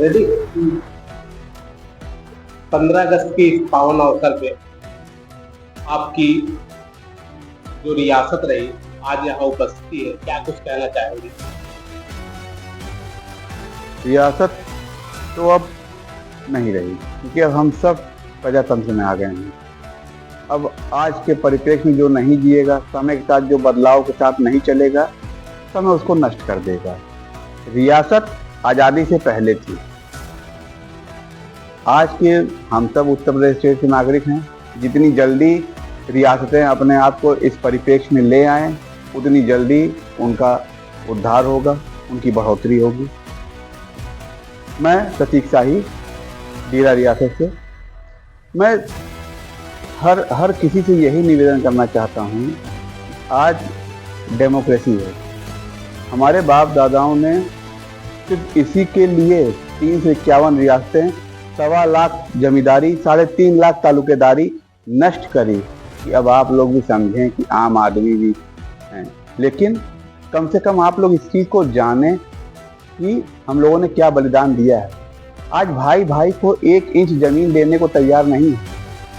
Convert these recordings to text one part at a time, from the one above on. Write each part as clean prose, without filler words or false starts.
Ready. 15 अगस्त की इस पावन अवसर पे आपकी जो रियासत रही आज यहाँ उपस्थिति है, क्या कुछ कहना चाहेंगे? रियासत तो अब नहीं रही, क्योंकि अब हम सब प्रजातंत्र में आ गए हैं। अब आज के परिप्रेक्ष्य में जो नहीं जिएगा, समय के साथ जो बदलाव के साथ नहीं चलेगा, समय उसको नष्ट कर देगा। रियासत आज़ादी से पहले थी। आज के हम सब उत्तर प्रदेश स्टेट के नागरिक हैं। जितनी जल्दी रियासतें अपने आप को इस परिप्रेक्ष्य में ले आएँ, उतनी जल्दी उनका उद्धार होगा, उनकी बढ़ोतरी होगी। मैं प्रतीक शाही, डीरा रियासत से, मैं हर किसी से यही निवेदन करना चाहता हूँ। आज डेमोक्रेसी है। हमारे बाप दादाओं ने सिर्फ इसी के लिए 351 रियासतें, 1.25 लाख जमींदारी, 3.5 लाख तालुकेदारी नष्ट करी कि अब आप लोग भी समझें कि आम आदमी भी हैं। लेकिन कम से कम आप लोग इस चीज़ को जानें कि हम लोगों ने क्या बलिदान दिया है। आज भाई भाई को 1 इंच जमीन देने को तैयार नहीं है।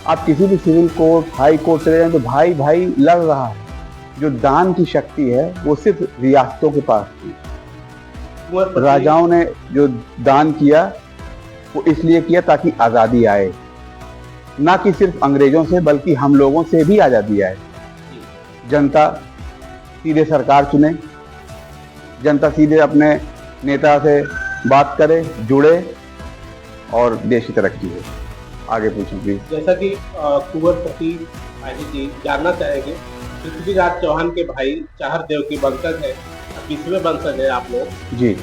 आप किसी भी सिविल कोर्ट, हाई कोर्ट चले जाएं तो भाई भाई लड़ रहा है। जो दान की शक्ति है वो सिर्फ रियासतों के पास थी। राजाओं ने जो दान किया वो इसलिए किया ताकि आज़ादी आए, ना कि सिर्फ अंग्रेजों से, बल्कि हम लोगों से भी आज़ादी आए। जनता सीधे सरकार चुने, जनता सीधे अपने नेता से बात करे, जुड़े और देश की तरक्की हो। आगे पूछें प्लीज। जैसा कि कुंवर प्रतीक शाही जी जानना चाहेंगे, पृथ्वीराज चौहान के भाई चाहरदेव की वंशज है, 20वें वंशज है आप लोग जी।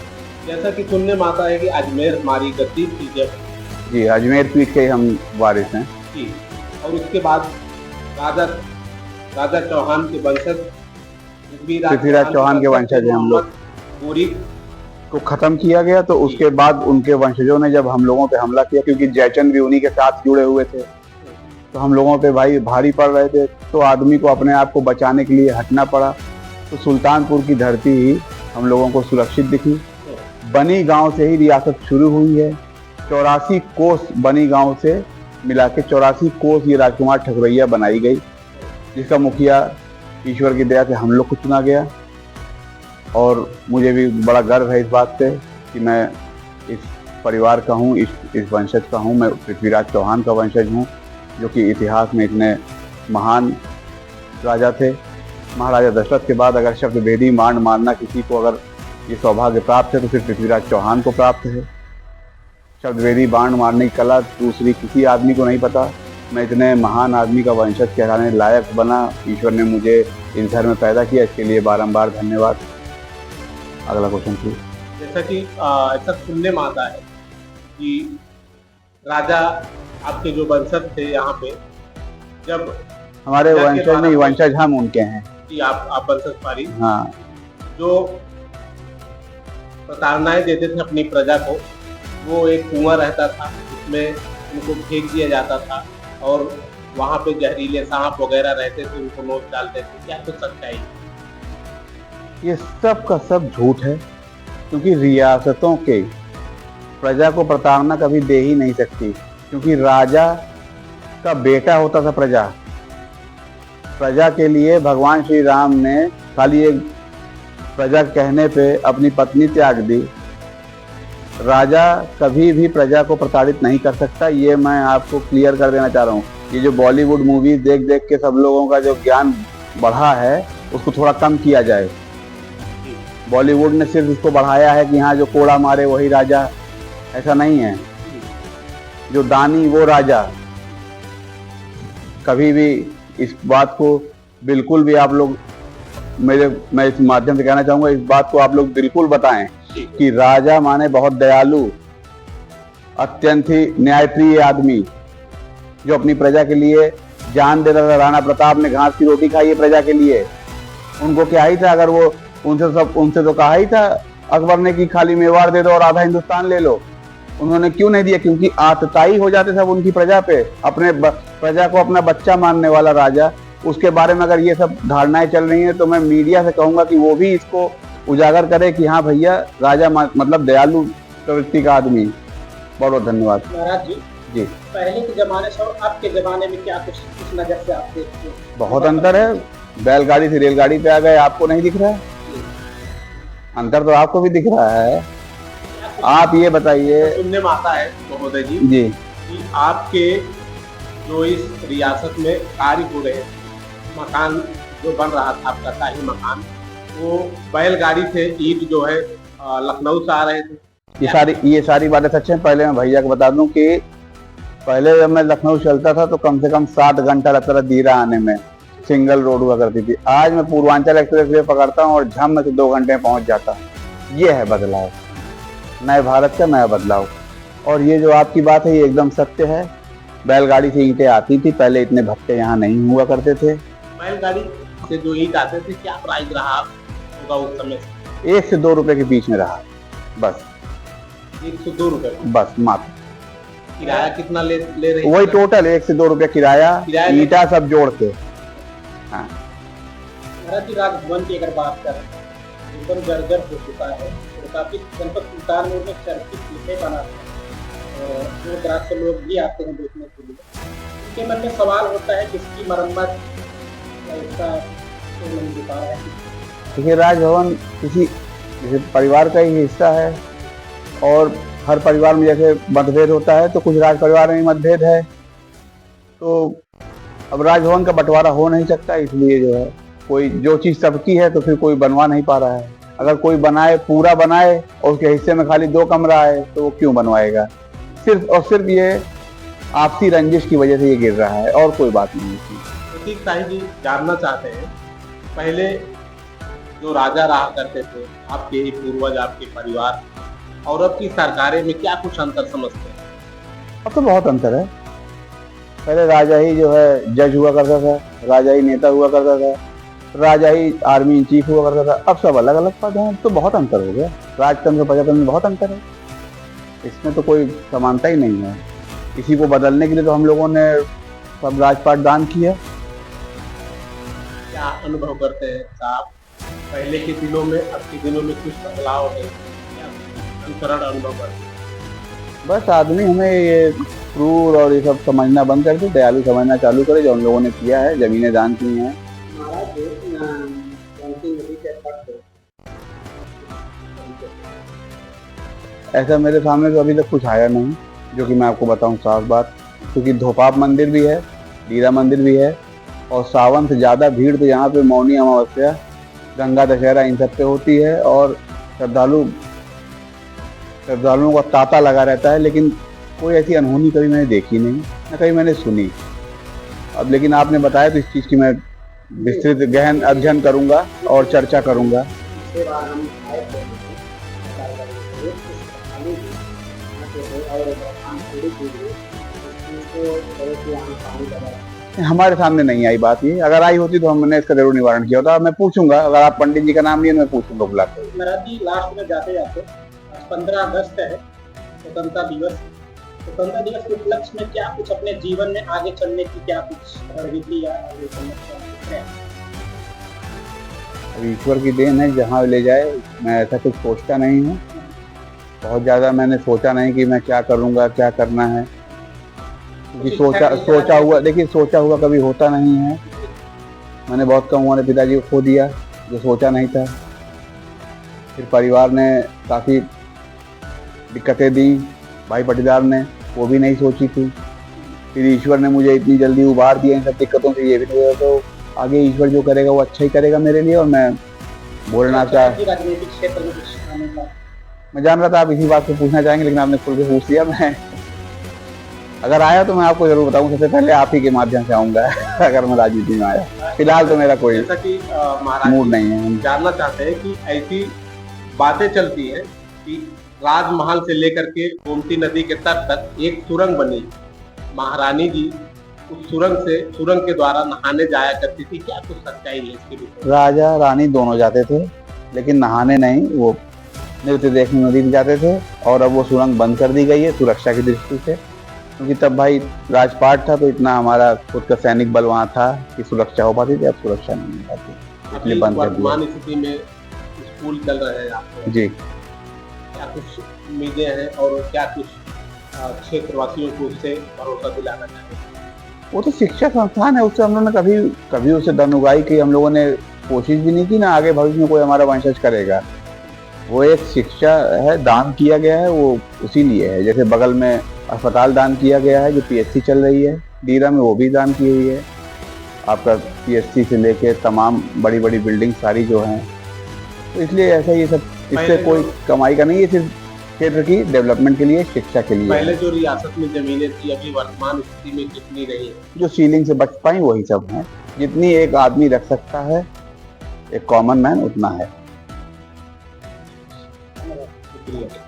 जैसा कि सुनने में आता है कि अजमेर हमारी गद्दी थी जब। जी, अजमेर पीठ के हम वारिस हैं जी। और उसके बाद राजा चौहान के वंशज पृथ्वीराज चौहान के वंशज हैं हम लोग। पूरी को खत्म किया गया, तो उसके बाद उनके वंशजों ने जब हम लोगों पे हमला किया, क्योंकि जयचंद भी उन्हीं के साथ जुड़े हुए थे, तो हम लोगों पे भाई भारी पड़ रहे थे, तो आदमी को अपने आप को बचाने के लिए हटना पड़ा। तो सुल्तानपुर की धरती ही हम लोगों को सुरक्षित दिखी। बनी गांव से ही रियासत शुरू हुई है। 84 कोस बनी गांव से मिला के 84 कोस ये राजकुमार ठकुरैया बनाई गई, जिसका मुखिया ईश्वर की दया से हम लोग को चुना गया। और मुझे भी बड़ा गर्व है इस बात पे कि मैं इस परिवार का हूँ, इस वंशज का हूँ। मैं पृथ्वीराज चौहान का वंशज हूँ, जो कि इतिहास में इतने महान राजा थे। महाराजा दशरथ के बाद अगर शब्दभेदी मांड मारना किसी को अगर ये सौभाग्य प्राप्त है तो सिर्फ पृथ्वीराज चौहान को प्राप्त है। शब्दभेदी बाण मारने की कला दूसरी किसी आदमी को नहीं पता। मैं इतने महान आदमी का वंशज कहलाने लायक बना, ईश्वर ने मुझे इस घर में पैदा किया, इसके लिए बारंबार धन्यवाद। अगला क्वेश्चन प्लीज। जैसा कि ऐसा सुनने में आता है कि राजा आपके जो वंशज थे यहाँ पे, जब हमारे वंशज नहीं, वंशज हम उनके हैं कि आप वंशज पारी, हाँ, जो प्रताड़नाएं देते थे अपनी प्रजा को, वो एक कुआं रहता था, उसमें उनको फेंक दिया जाता था और वहाँ पे जहरीले सांप वगैरह रहते थे, उनको नोच डालते थे। क्या कुछ सच्चाई? ये सब का सब झूठ है, क्योंकि रियासतों के प्रजा को प्रताड़ना कभी दे ही नहीं सकती, क्योंकि राजा का बेटा होता था प्रजा। प्रजा के लिए भगवान श्री राम ने खाली एक प्रजा कहने पे अपनी पत्नी त्याग दी। राजा कभी भी प्रजा को प्रताड़ित नहीं कर सकता, ये मैं आपको क्लियर कर देना चाह रहा हूँ। ये जो बॉलीवुड मूवीज देख देख के सब लोगों का जो ज्ञान बढ़ा है, उसको थोड़ा कम किया जाए। बॉलीवुड ने सिर्फ इसको बढ़ाया है कि यहाँ जो कोड़ा मारे वही राजा, ऐसा नहीं है। जो दानी वो राजा। कभी भी इस बात को बिल्कुल भी आप लोग, मैं इस माध्यम से कहना चाहूँगा, इस बात को आप लोग बिल्कुल बताएं कि राजा माने बहुत दयालु, अत्यंत ही न्यायप्रिय आदमी, जो अपनी प्रजा के लिए जान देता था। राणा प्रताप ने घास की रोटी खाई है प्रजा के लिए। उनको क्या ही था, अगर वो उनसे तो कहा ही था अकबर ने कि खाली मेवाड़ दे दो और आधा हिंदुस्तान ले लो। उन्होंने क्यों नहीं दिया? क्योंकि आतताई हो जाते सब उनकी प्रजा पे। अपने प्रजा को अपना बच्चा मानने वाला राजा, उसके बारे में अगर ये सब धारणाएं चल रही हैं तो मैं मीडिया से कहूंगा कि वो भी इसको उजागर करे कि हाँ भैया, राजा मतलब दयालु प्रवृत्ति का आदमी। बहुत बहुत धन्यवाद। महाराज जी, जी, पहले के जमाने से और अब के जमाने में क्या कुछ इस नजर से आप देखते हैं? बहुत अंतर है। बैलगाड़ी से रेलगाड़ी पे आ गए, आपको नहीं दिख रहा है? अंतर तो आपको भी दिख रहा है। आप ये बताइए। सुनने में आता है महोदय जी जी, कि आपके जो इस रियासत में कार्य हो रहे हैं, मकान जो बन रहा था आपका शाही मकान, वो बैलगाड़ी से ईंट जो है लखनऊ से आ रहे थे। ये सारी बातें सच हैं। पहले मैं भैया को बता दूं कि पहले जब मैं लखनऊ चलता था तो कम से कम 7 घंटा लगता था दीरा आने में, सिंगल रोड हुआ करती थी। आज मैं पूर्वांचल एक्सप्रेस पकड़ता हूँ और झम से 2 घंटे में पहुंच जाता हूँ। ये है बदलाव, नए भारत का नया बदलाव। और ये जो आपकी बात है ये एकदम सत्य है। बैलगाड़ी से ईंटें आती थी, पहले इतने भट्टे यहाँ नहीं हुआ करते थे। बैलगाड़ी से जो ईंट आते थे, क्या प्राइस रहा होगा उस समय? 1 से 2 रुपए के बीच में रहा, बस 1 से 2 रुपए। बस मात्र। किराया कितना ले रहे? वही टोटल 1 से 2 रुपए किराया, ईंटा सब जोड़ के। हाँ, महाराज जी, राजभवन की अगर बात करें एकदम जर्जर हो चुका है और काफी जनपद सुल्तानपुर में चर्चित चीजें बनाते हैं और दूर दराज से लोग भी आते हैं देखने के लिए। उनके मन में सवाल होता है किसकी मरम्मत या इसका कोई नहीं दिखा रहा है। देखिए, राजभवन किसी जैसे परिवार का ही हिस्सा है और हर परिवार में जैसे मतभेद होता है तो कुछ राज परिवार में मतभेद है, तो अब राजभवन का बंटवारा हो नहीं सकता। इसलिए जो है कोई जो चीज़ सबकी है तो फिर कोई बनवा नहीं पा रहा है। अगर कोई बनाए, पूरा बनाए और उसके हिस्से में खाली 2 कमरा है तो वो क्यों बनवाएगा? सिर्फ और सिर्फ ये आपसी रंजिश की वजह से ये गिर रहा है और कोई बात नहीं है। प्रतीक शाही जी जानना चाहते हैं, पहले जो राजा रहा करते थे, आपके ही पूर्वज, आपके परिवार, और अब की सरकारें में क्या कुछ अंतर समझते हैं? अब तो बहुत अंतर है। पहले राजा ही जो है जज हुआ करता था, राजा ही नेता हुआ करता था, राजा ही आर्मी इन चीफ हुआ करता था। अब सब अलग अलग पद हैं, तो बहुत अंतर हो गया। राजतंत्र प्रजातंत्र में बहुत अंतर है, इसमें तो कोई समानता ही नहीं है। इसी को बदलने के लिए तो हम लोगों ने सब राजपाट दान किया। क्या अनुभव करते हैं साहब, पहले के दिनों में अब के दिनों में कुछ बदलाव है, क्या अंतरण अनुभव करते हैं? बस आदमी हमें ये क्रूर और ये सब समझना बंद कर दे, दयालु समझना चालू करे, जो हम लोगों ने किया है, जमीनें दान की हैं। महाराज जी, बंसी नदी के तट पे ऐसा मेरे सामने तो अभी तक कुछ आया नहीं जो कि मैं आपको बताऊं साफ बात, क्योंकि धोपाप मंदिर भी है, डीरा मंदिर भी है, और सावन से ज़्यादा भीड़ तो यहाँ पे मौनी अमावस्या, गंगा दशहरा इन सब पे होती है और श्रद्धालुओं का तांता लगा रहता है। लेकिन कोई ऐसी अनहोनी कभी मैंने देखी नहीं, न कभी मैंने सुनी। अब लेकिन आपने बताया तो इस चीज़ की मैं विस्तृत गहन अध्ययन करूंगा और चर्चा करूंगा। इसके बाद हम आए थे और काम शुरू कीजिए, इसको तरह से यहाँ पानी लगा। हमारे सामने नहीं आई बात ये, अगर आई होती तो हमने इसका जरूर निवारण किया होता। मैं पूछूंगा, अगर आप पंडित जी का नाम लिए मैं पूछूंगा बुलाकर। महाराज जी, लास्ट में जाते जाते 15 अगस्त है स्वतंत्रता दिवस। स्वतंत्रता दिवस के उपलक्ष्य में क्या कुछ अपने जीवन में आगे चलने की क्या कुछ रणनीति या आगे चलने का है? ईश्वर की देन है, जहाँ ले जाए। मैं ऐसा कुछ सोचता नहीं हूँ, बहुत ज़्यादा मैंने सोचा नहीं कि मैं क्या करूँगा, क्या करना है, क्योंकि सोचा हुआ, देखिए सोचा हुआ कभी होता नहीं है। मैंने बहुत कम उम्र में पिताजी को खो दिया जो सोचा नहीं था। फिर परिवार ने काफ़ी दिक्कतें दी, भाई पटीदार ने, वो भी नहीं सोची थी। फिर ईश्वर ने मुझे इतनी जल्दी उबार दिया इन सब दिक्कतों से, ये भी नहीं, तो आगे ईश्वर जो करेगा वो अच्छा ही करेगा मेरे लिए। और मैं बोलना राजनीतिक क्षेत्र में कुछ आने का मैं जान रहा था आप इसी बात को पूछना चाहेंगे, लेकिन आपने खुल के पूछ दिया। मैं अगर आया तो मैं आपको जरूर बताऊं, सबसे पहले आप ही के माध्यम से आऊंगा अगर मैं राजनीति में आया। फिलहाल तो मेरा कोई जैसा कि महाराज मूड नहीं है। जानना चाहते हैं कि ऐसी बातें चलती है कि राजमहल से लेकर के गोमती नदी के तट तक एक सुरंग बनी, महारानी जी उस सुरंग के द्वारा नहाने जाया करती थी, क्या कुछ सच्चाई है इसके विषय? राजा रानी दोनों जाते थे, लेकिन नहाने नहीं, वो नृत्य देखने नदी में जाते थे। और अब वो सुरंग बंद कर दी गई है सुरक्षा की दृष्टि से, क्योंकि तब भाई राजपाट था तो इतना हमारा खुद का सैनिक बल वहाँ था कि सुरक्षा हो पाती थी। अब सुरक्षा नहीं हो पाती, इसलिए बंद कर दिया। वर्तमान स्थिति में स्कूल चल रहे हैं आपके, जी, क्या कुछ उम्मीदें हैं और क्या कुछ क्षेत्रवासियों को उससे भरोसा दिलाना चाहते हैं? वो तो शिक्षा संस्थान है, उससे हम लोगों ने कभी कभी उससे धनुगाई की हम लोगों ने कोशिश भी नहीं की ना आगे भविष्य में कोई हमारा वंशज करेगा। वो एक शिक्षा है, दान किया गया है, वो उसी लिए है। जैसे बगल में अस्पताल दान किया गया है जो पीएचसी चल रही है, डीरा में वो भी दान की हुई है। आपका पीएचसी से लेके तमाम बड़ी बड़ी बिल्डिंग सारी जो हैं, तो इसलिए ऐसा ये सब इससे कोई कमाई का नहीं है, सिर्फ क्षेत्र की डेवलपमेंट के लिए, शिक्षा के लिए। पहले जो रियासत में जमीनें थी अभी वर्तमान स्थिति में कितनी रही है? जो सीलिंग से बच पाई वही सब हैं, जितनी एक आदमी रख सकता है, एक कॉमन मैन, उतना है। धन्यवाद। शुक्रिया।